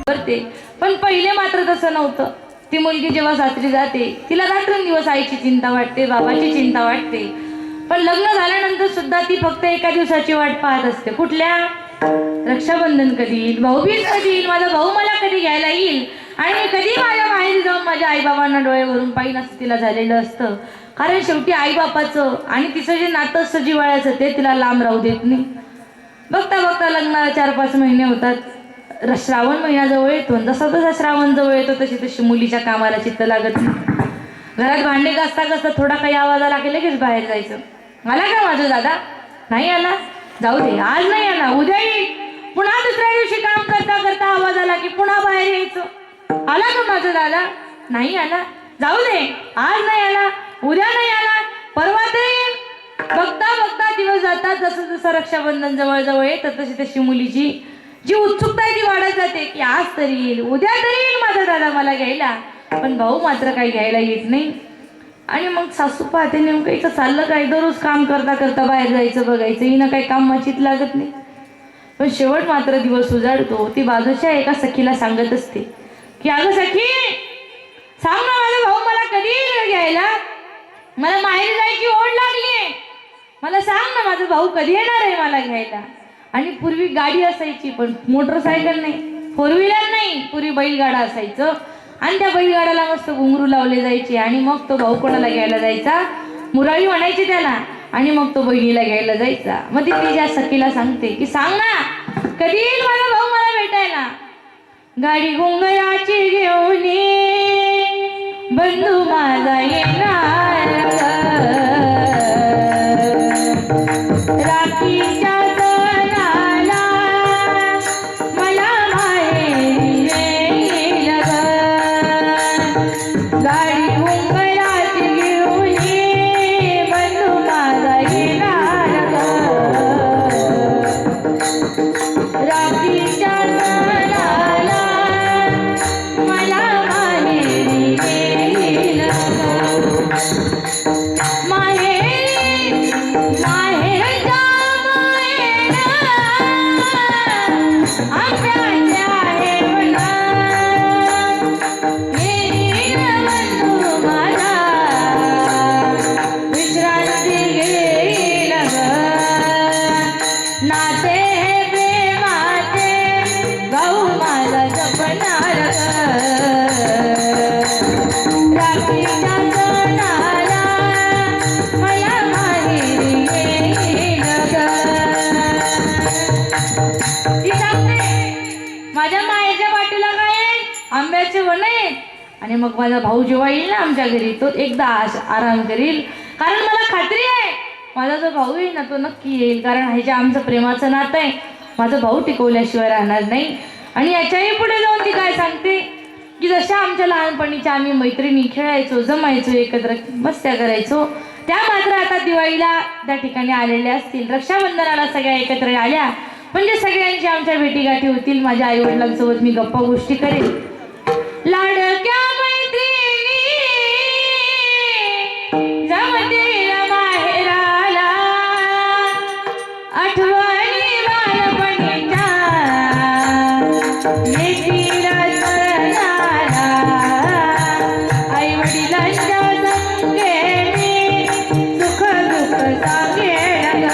करते. पण पहिले मात्र तसं नव्हतं. ती मुलगी जेव्हा सासरी जाते तिला रात्रंदिवस आईची चिंता वाटते, बाबाची चिंता वाटते. पण लग्न झाल्यानंतर सुद्धा ती फक्त एका दिवसाची वाट पाहत असते. कुठल्या? रक्षाबंधन कधी येईल, भाऊबीज कधी येईल, माझा भाऊ मला कधी घ्यायला येईल आणि कधी माझ्या माहेरी जाऊन माझ्या आईबाबांना डोळे भरून पाहिजे असं तिला झालेलं असतं. कारण शेवटी आईबापाचं आणि तिचं जे नातं असतं जिव्हाळ्याचं ते तिला लांब राहू देत नाही. बघता बघता लग्नाला 4-5 महिने होतात. श्रावण महिना जवळ येतो. जसा जसा श्रावण जवळ येतो तशी तशी मुलीच्या कामाला चित्त लागत नाही. घरात भांडे घासता घासता थोडा काही आवाज आला की लगेच बाहेर जायचं. आला का माझा दादा? नाही आला, जाऊ दे, आज नाही आला, उद्या येईल. पुन्हा दुसऱ्या दिवशी काम करता करता आवाज आला की पुन्हा बाहेर यायचं. आला का माझा दादा? नाही आला, जाऊ दे, आज नाही आला, उद्या नाही आला, परवा तर येईल. बघता बघता दिवस जातात. जसं जसं रक्षाबंधन जवळ जवळ येतं तशी तशी मुलीची जी उत्सुकता आहे ती वाढत जाते की आज तरी येईल, उद्या तरी येईल माझा दादा मला घ्यायला. पण भाऊ मात्र काही घ्यायला येत नाही. आणि मग सासू पाहते नेमकं इथं चाललं काय. दररोज काम करता करता बाहेर जायचं बघायचं, हिनं काही काम माचित लागत नाही. पण शेवट मात्र दिवस उजाडतो. ती बाजूच्या एका सखीला सांगत असते की अगं सखी, सांग ना माझा भाऊ मला कधी येईल घ्यायला, मला माहेरी जायची ओढ लागली, मला सांग ना माझा भाऊ कधी येणार आहे मला घ्यायला. आणि पूर्वी गाडी असायची पण मोटरसायकल नाही, 4 व्हीलर नाही, पूर्वी बैलगाडा असायचं. आणि त्या बैलगाड्याला मस्त घुंगरू लावले जायचे. आणि मग तो भाऊ कोणाला घ्यायला जायचा, मुराळी म्हणायची त्याला. आणि मग तो बहिणीला घ्यायला जायचा. मग ती तिच्या सखीला सांगते की सांग ना कधी येईल माझा भाऊ मला भेटायला. गाडी घुंगराची घेऊन बंधू माझा येणार, राखीच्या सणाला मला माहेरी येईल ग. गाडी घुंगराची घेऊन बंधू माझा येणार ग. राखीच्या सणाला मला माहेरी येईल ग. माहेरी माहेरच्या माहेर आमच्या आहे म्हणा, येईल बंधू माझा विश्रांती घेईल ग. नाते प्रेमाचे भाऊ माझा जपणार ग. राखीच्या सणाला मला माहेरी येईल ग. ती सांगते माझ्या मायेच्या वाटेला काय आहे, आंब्याचे वन आहेत. आणि मग माझा भाऊ जेव्हा येईल ना आमच्या घरी तो एकदा आराम करील. कारण मला खात्री आहे माझा जो भाऊ येईल ना तो नक्की येईल. कारण हे जे आमचं प्रेमाचं नातं आहे माझा भाऊ टिकवल्याशिवाय राहणार नाही. आणि याच्याही पुढे जाऊन ती काय सांगते की जशा आमच्या लहानपणीच्या आम्ही मैत्रिणी खेळायचो, जमायचो, एकत्र मस्त्या करायचो, त्या मात्र आता दिवाळीला त्या ठिकाणी आलेल्या असतील. रक्षाबंधनाला सगळ्या एकत्र आल्या म्हणजे सगळ्यांची आमच्या भेटीगाठी होतील. माझ्या आई वडिलांसोबत मी गप्पा गोष्टी करेल. लाडक्या मैत्रिणी जमतील माहेराला, आठवणी बालपणीच्या येतील सणाला. आई वडिलांच्या संगेनी सुख दुःख सांगेल ग.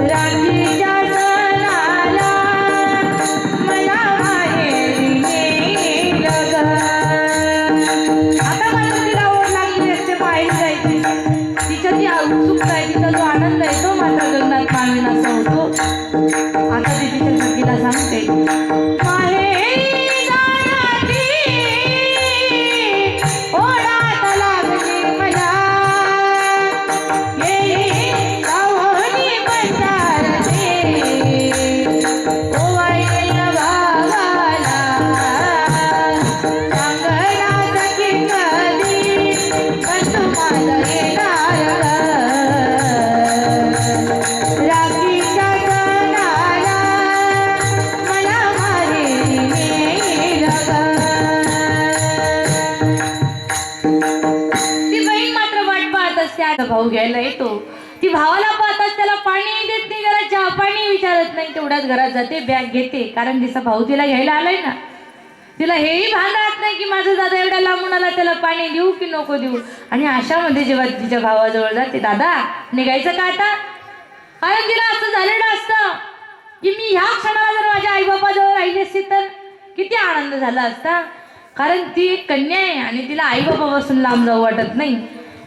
राखीच्या सणाला मला माहेरी येईल ग. आता मला तिला ओढ लागली असते बाहेर जायची. तिच्या ती उत्सुकता आहे, तिचा जो आनंद आहे तो मात्र गगनात मावेन असा होतो. आता ती तिच्या सखीला सांगते माहेरी जाण्याची ओढात लागली मला, येईल गावोनी पंचारती ओवाळेल भावाला. सांगणा सखी कधी बंधू माझा येणार ग. राखीच्या सणाला मला माहेरी येईल ग. ती बहीण मात्र वाट पाहत असते. आता भाऊ घ्यायला येतो. ती भावाला पाहताच त्याला पाणी देत नाही, जरा चहा पाणी विचारत नाही, तेवढ्याच घरात जाते, बॅग घेते, कारण तिचा भाऊ तिला घ्यायला आलाय ना. तिला हेही भान राहत नाही की माझा दादा एवढ्या लांबून आला, त्याला पाणी देऊ की नको देऊ. आणि अशामध्ये जेव्हा तिच्या भावाजवळ जाते, दादा निघायचं का आता, कारण तिला असं झालेलं असतं की मी ह्या क्षणाला जर माझ्या आईबापाजवळ राहिली असती तर किती आनंद झाला असता, कारण ती एक कन्या आहे आणि तिला आईबापापासून लांब जाऊ वाटत नाही.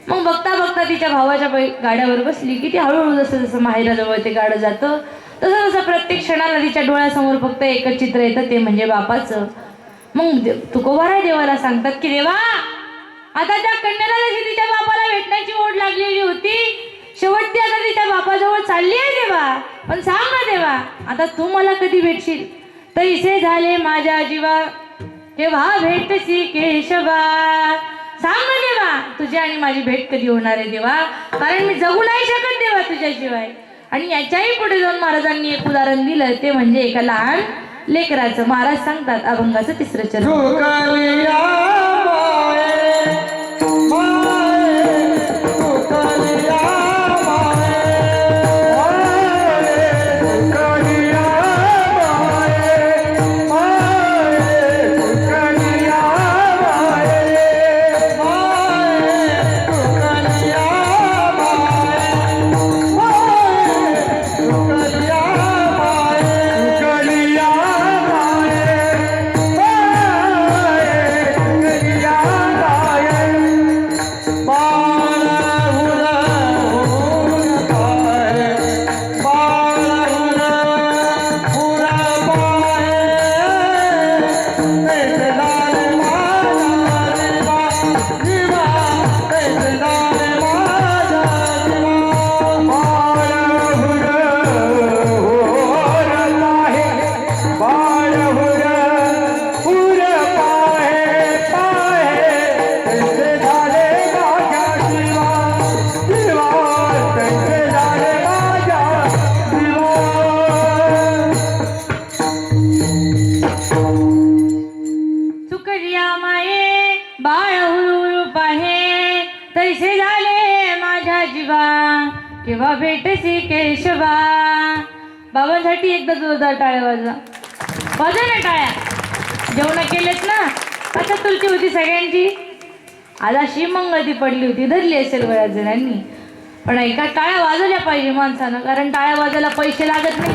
मग बघता बघता तिच्या भावाच्या गाड्यावर बसली की ती हळूहळू जसं जसं माहेराजवळ ते गाडं जातं तसं तसं प्रत्येक क्षणाला तिच्या डोळ्यासमोर फक्त एकच चित्र येतं, ते म्हणजे बापाचं. मग तुकोबाराय देवाला सांगतात की देवा, आता त्या कन्याला जशी तिच्या बापाला भेटण्याची ओढ लागलेली होती, शेवटती आता तिच्या बापाजवळ चालली आहे देवा, पण सांग ना देवा, आता तू मला कधी भेटशील. तैसे झाले माझ्या जीवा केव्हा भेटसी केशवा, सांग ना देवा, तुझी आणि माझी भेट कधी होणार आहे देवा, कारण मी जगू नाही शकत देवा तुझ्याशिवाय. आणि याच्याही पुढे जाऊन महाराजांनी एक उदाहरण दिलं, ते म्हणजे एका लहान लेकराचं. महाराज सांगतात अभंगाचं तिसरं चरण, केव्हा भेटसी केशवा. बाबांसाठी एकदा जोरदार टाळ्या वाजवा, वाजवा ना टाळ्या. जेवण केलेत ना, आता तुलची होती सगळ्यांची, आज अशी मंगळती पडली होती, धरली असेल बऱ्याच जणांनी, पण एका टाळ्या वाजवल्या पाहिजे माणसानं, कारण टाळ्या वाजायला पैसे लागत नाही,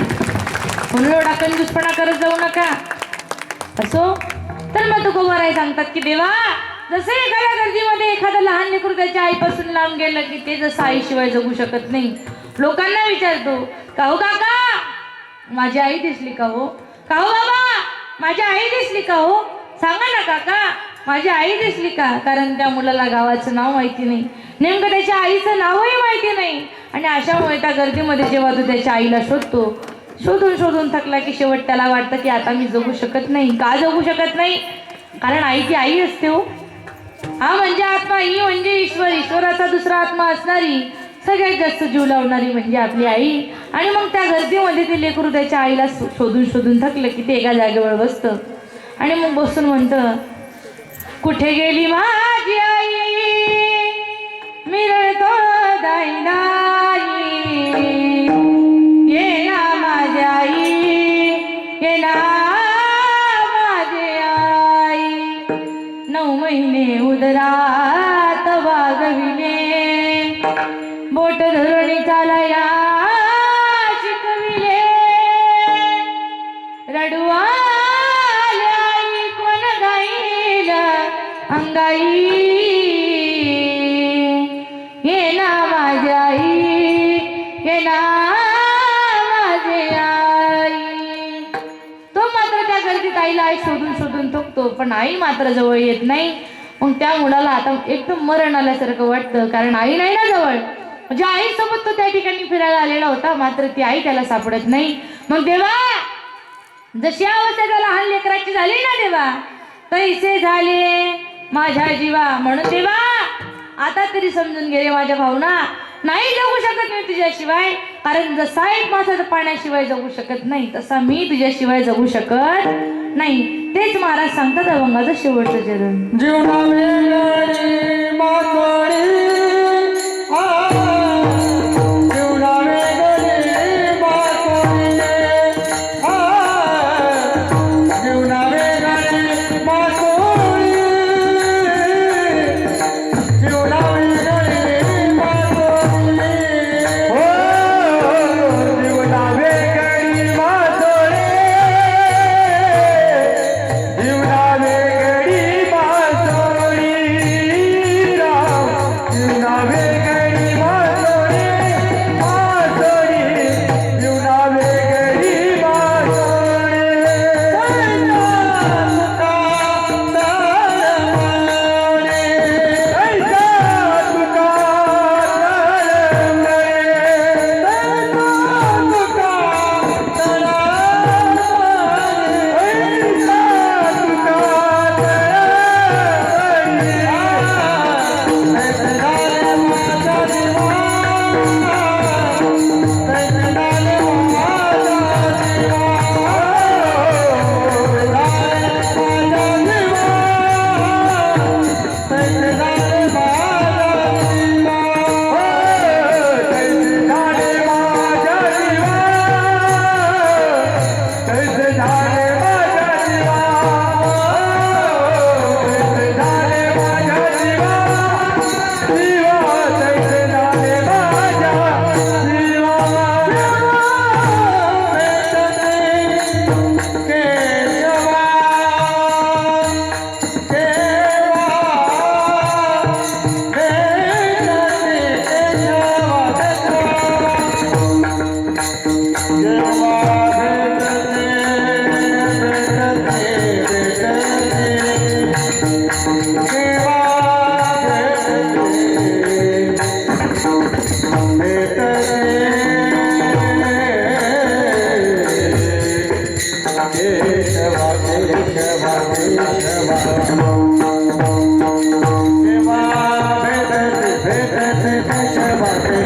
म्हणून एवढा कंजूसपणा करत जाऊ नका. असो तर मग तुकोबाराय सांगतात की देवा, जसं एखाद्या गर्दीमध्ये एखादं लहान लेकरू त्याच्या आईपासून लांब गेलं की ते जसं आईशिवाय जगू शकत नाही, लोकांना विचारतो का हो काका माझी आई दिसली का हो, का हो बाबा माझी आई दिसली का हो, सांगा ना काका माझी आई दिसली का. कारण त्या मुलाला गावाचं नाव माहिती नाही, नेमकं त्याच्या आईचं नावही माहिती नाही. आणि अशामुळे त्या गर्दीमध्ये जेव्हा तो त्याच्या आईला शोधतो, शोधून शोधून थकला की शेवट त्याला वाटतं की आता मी जगू शकत नाही. का जगू शकत नाही, कारण आई ती आई असते हो. हा म्हणजे आत्मा, ही म्हणजे ईश्वर, ईश्वराचा दुसरा आत्मा असणारी, सगळ्यात जास्त जीव लावणारी म्हणजे आपली आई. आणि मग त्या गर्दीमध्ये ते लेकरू त्याच्या आईला शोधून शोधून थकलं की ते एका जागेवर बसतं आणि मग बसून म्हणतं, कुठे गेली माझी आई, मिरळतो दाई, ये ना माझी आई, ये ना माझी आई. 9 महिने उदरात वागविले, बोट धरणी चालया शिकविले, रडवाले आई कोण गाईल अंगाई, ये ना माझी आई, ये ना माझी आई. तो मात्र त्या गर्दीत आईला आई शोधून शोधून थकतो, पण आई मात्र जवळ येत नाही. मग त्या मुलाला आता एकदम मरण आल्यासारखं वाटतं, कारण आई नाही ना जवळ. म्हणजे आईसोबत तो त्या ठिकाणी फिरायला आलेला होता, मात्र ती आई त्याला सापडत नाही. मग देवा, जशी अवस्था त्या लहान लेकराची झाली ना देवा, तैसे झाले माझ्या जीवा. म्हणून देवा आता तरी समजून घे रे माझ्या भावना, नाही जगू शकत मी तुझ्याशिवाय, कारण जसा एक माणसाचा पाण्याशिवाय जगू शकत नाही, तसा मी तुझ्याशिवाय जगू शकत नाही. तेच महाराज सांगतात अभंगाचं शेवटचं चरण, जीवना वेळी मातोळी Bye.